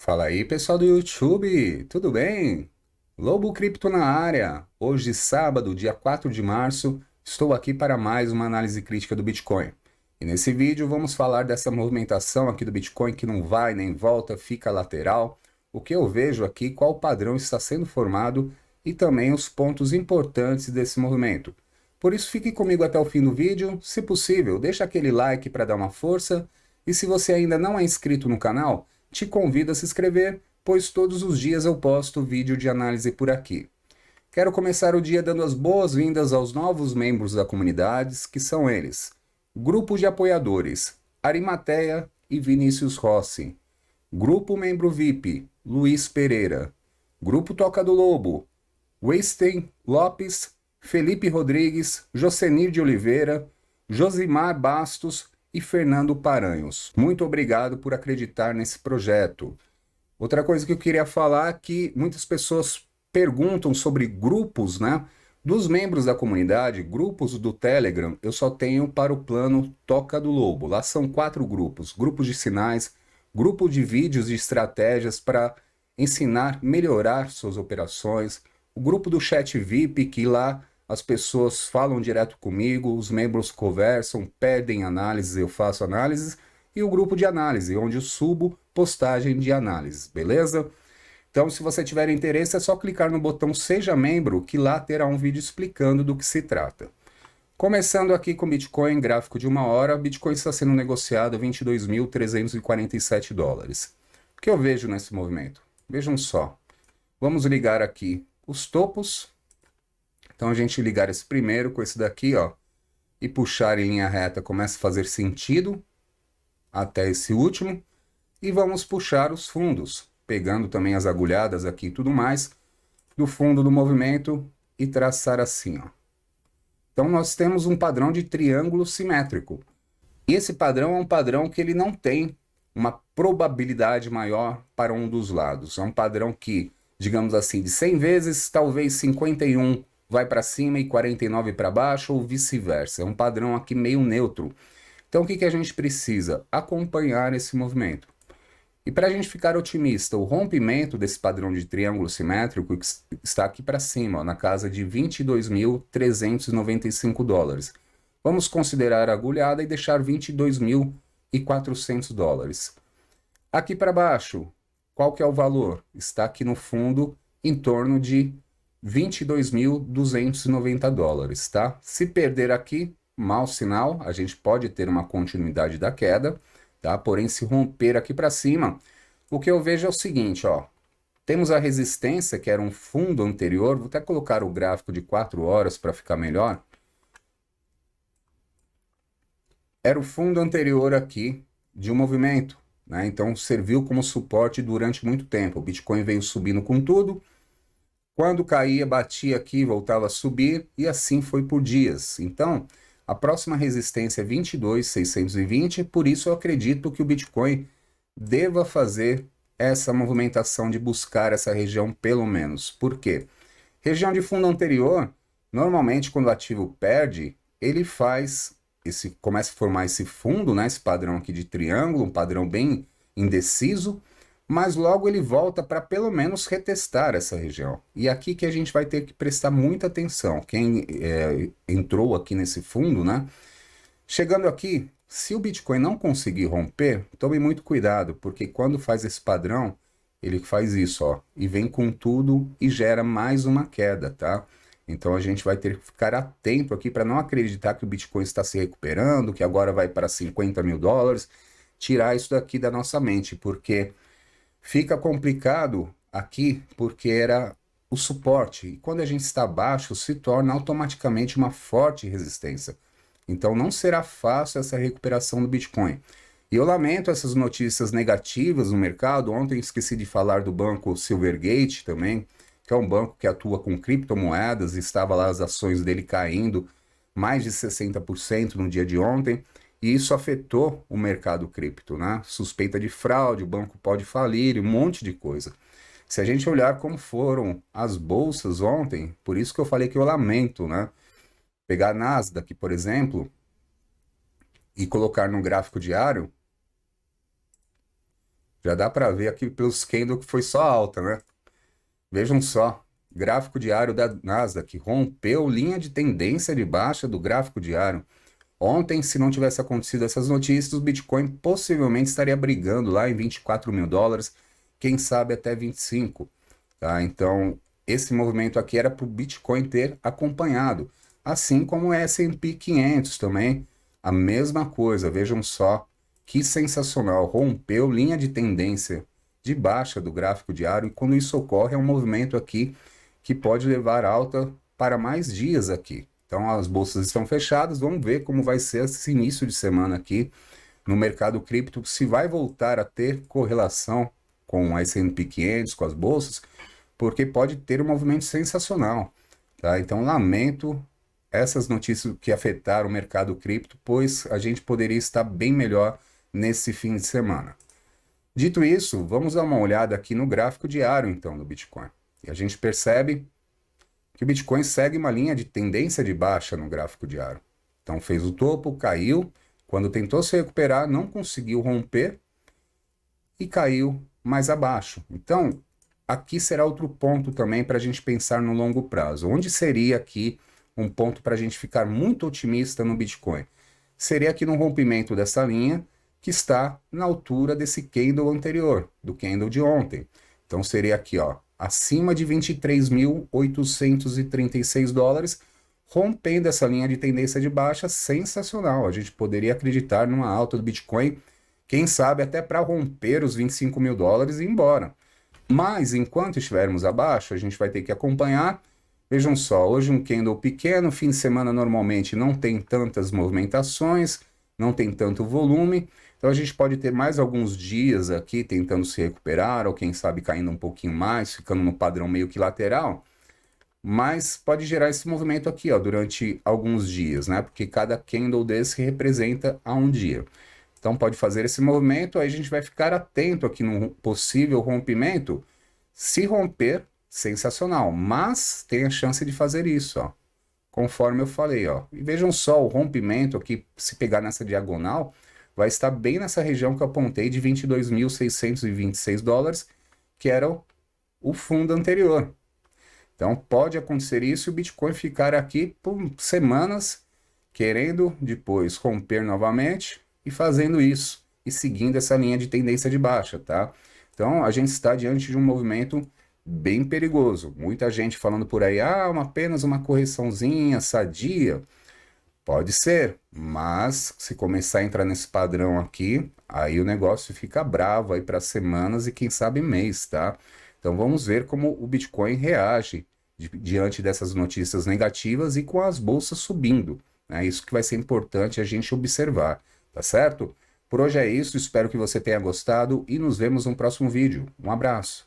Fala aí, pessoal do YouTube, tudo bem? Lobo Cripto na área. Hoje, sábado, dia 4 de março, estou aqui para mais uma análise crítica do Bitcoin. E nesse vídeo vamos falar dessa movimentação aqui do Bitcoin que não vai nem volta, fica lateral. O que eu vejo aqui, qual padrão está sendo formado e também os pontos importantes desse movimento. Por isso, fique comigo até o fim do vídeo. Se possível, deixa aquele like para dar uma força. E se você ainda não é inscrito no canal, te convido a se inscrever, pois todos os dias eu posto vídeo de análise por aqui. Quero começar o dia dando as boas-vindas aos novos membros da comunidade, que são eles: Grupo de Apoiadores, Arimateia e Vinícius Rossi. Grupo Membro VIP, Luiz Pereira. Grupo Toca do Lobo, Weisten Lopes, Felipe Rodrigues, Jocenir de Oliveira, Josimar Bastos e Fernando Paranhos. Muito obrigado por acreditar nesse projeto. Outra coisa que eu queria falar é que muitas pessoas perguntam sobre grupos, né? Dos membros da comunidade, grupos do Telegram, eu só tenho para o plano Toca do Lobo. Lá são 4 grupos: grupos de sinais, grupo de vídeos e estratégias para ensinar, melhorar suas operações, o grupo do chat VIP, que lá as pessoas falam direto comigo, os membros conversam, pedem análises, eu faço análises, e o grupo de análise, onde eu subo postagem de análises, beleza? Então, se você tiver interesse, é só clicar no botão Seja Membro, que lá terá um vídeo explicando do que se trata. Começando aqui com Bitcoin, gráfico de 1 hora, Bitcoin está sendo negociado a 22.347 dólares. O que eu vejo nesse movimento? Vejam só, vamos ligar aqui os topos. Então a gente ligar esse primeiro com esse daqui, ó, e puxar em linha reta começa a fazer sentido até esse último. E vamos puxar os fundos, pegando também as agulhadas aqui e tudo mais, do fundo do movimento e traçar assim, ó. Então nós temos um padrão de triângulo simétrico. E esse padrão é um padrão que ele não tem uma probabilidade maior para um dos lados. É um padrão que, digamos assim, de 100 vezes, talvez 51 vai para cima e 49 para baixo, ou vice-versa. É um padrão aqui meio neutro. Então o que a gente precisa? Acompanhar esse movimento. E para a gente ficar otimista, o rompimento desse padrão de triângulo simétrico está aqui para cima, ó, na casa de 22.395 dólares. Vamos considerar a agulhada e deixar 22.400 dólares. Aqui para baixo, qual que é o valor? Está aqui no fundo em torno de 22.290 dólares, tá? Se perder aqui, mau sinal, a gente pode ter uma continuidade da queda, tá? Porém, se romper aqui para cima, o que eu vejo é o seguinte, ó. Temos a resistência, que era um fundo anterior, vou até colocar o gráfico de 4 horas para ficar melhor. Era o fundo anterior aqui de um movimento, né? Então serviu como suporte durante muito tempo. O Bitcoin veio subindo com tudo. Quando caía, batia aqui, voltava a subir, e assim foi por dias. Então, a próxima resistência é 22.620, por isso eu acredito que o Bitcoin deva fazer essa movimentação de buscar essa região pelo menos. Por quê? Região de fundo anterior, normalmente quando o ativo perde, ele começa a formar esse fundo, né, esse padrão aqui de triângulo, um padrão bem indeciso, mas logo ele volta para pelo menos retestar essa região. E aqui que a gente vai ter que prestar muita atenção. Quem entrou aqui nesse fundo, né? Chegando aqui, se o Bitcoin não conseguir romper, tome muito cuidado, porque quando faz esse padrão, ele faz isso, ó, e vem com tudo e gera mais uma queda, tá? Então a gente vai ter que ficar atento aqui para não acreditar que o Bitcoin está se recuperando, que agora vai para 50 mil dólares, tirar isso daqui da nossa mente, porque fica complicado aqui porque era o suporte. E quando a gente está abaixo, se torna automaticamente uma forte resistência. Então não será fácil essa recuperação do Bitcoin. E eu lamento essas notícias negativas no mercado. Ontem esqueci de falar do banco Silvergate também, que é um banco que atua com criptomoedas, e estava lá as ações dele caindo mais de 60% no dia de ontem. E isso afetou o mercado cripto, né? Suspeita de fraude, o banco pode falir, um monte de coisa. Se a gente olhar como foram as bolsas ontem, por isso que eu falei que eu lamento, né? Pegar a Nasdaq, por exemplo, e colocar no gráfico diário, Já dá para ver aqui pelos candles que foi só alta, né? Vejam só, gráfico diário da Nasdaq rompeu linha de tendência de baixa do gráfico diário. Ontem, se não tivesse acontecido essas notícias, o Bitcoin possivelmente estaria brigando lá em 24 mil dólares, quem sabe até 25, tá? Então, esse movimento aqui era para o Bitcoin ter acompanhado, assim como o S&P 500 também, a mesma coisa. Vejam só que sensacional, rompeu linha de tendência de baixa do gráfico diário, e quando isso ocorre é um movimento aqui que pode levar alta para mais dias aqui. Então as bolsas estão fechadas, vamos ver como vai ser esse início de semana aqui no mercado cripto, se vai voltar a ter correlação com o S&P 500, com as bolsas, porque pode ter um movimento sensacional, tá? Então lamento essas notícias que afetaram o mercado cripto, pois a gente poderia estar bem melhor nesse fim de semana. Dito isso, vamos dar uma olhada aqui no gráfico diário, então, do Bitcoin. E a gente percebe que o Bitcoin segue uma linha de tendência de baixa no gráfico diário. Então, fez o topo, caiu. Quando tentou se recuperar, não conseguiu romper e caiu mais abaixo. Então, aqui será outro ponto também para a gente pensar no longo prazo. Onde seria aqui um ponto para a gente ficar muito otimista no Bitcoin? Seria aqui no rompimento dessa linha, que está na altura desse candle anterior, do candle de ontem. Então seria aqui, ó, acima de 23.836 dólares, rompendo essa linha de tendência de baixa, sensacional. A gente poderia acreditar numa alta do Bitcoin, quem sabe até para romper os 25 mil dólares e ir embora. Mas enquanto estivermos abaixo, a gente vai ter que acompanhar. Vejam só, hoje um candle pequeno, fim de semana normalmente não tem tantas movimentações, não tem tanto volume, então a gente pode ter mais alguns dias aqui tentando se recuperar, ou quem sabe caindo um pouquinho mais, ficando no padrão meio que lateral, mas pode gerar esse movimento aqui, ó, durante alguns dias, né? Porque cada candle desse representa a um dia. Então pode fazer esse movimento, aí a gente vai ficar atento aqui no possível rompimento. Se romper, sensacional, mas tem a chance de fazer isso, ó, conforme eu falei, ó. E vejam só, o rompimento aqui, se pegar nessa diagonal, vai estar bem nessa região que eu apontei de 22.626 dólares, que era o fundo anterior. Então pode acontecer isso e o Bitcoin ficar aqui por semanas, querendo depois romper novamente e fazendo isso, e seguindo essa linha de tendência de baixa, tá? Então a gente está diante de um movimento bem perigoso. Muita gente falando por aí, apenas uma correçãozinha sadia. Pode ser, mas se começar a entrar nesse padrão aqui, aí o negócio fica bravo aí para semanas e quem sabe mês, tá? Então vamos ver como o Bitcoin reage diante dessas notícias negativas e com as bolsas subindo, né? Isso que vai ser importante a gente observar, tá certo? Por hoje é isso, espero que você tenha gostado e nos vemos no próximo vídeo. Um abraço!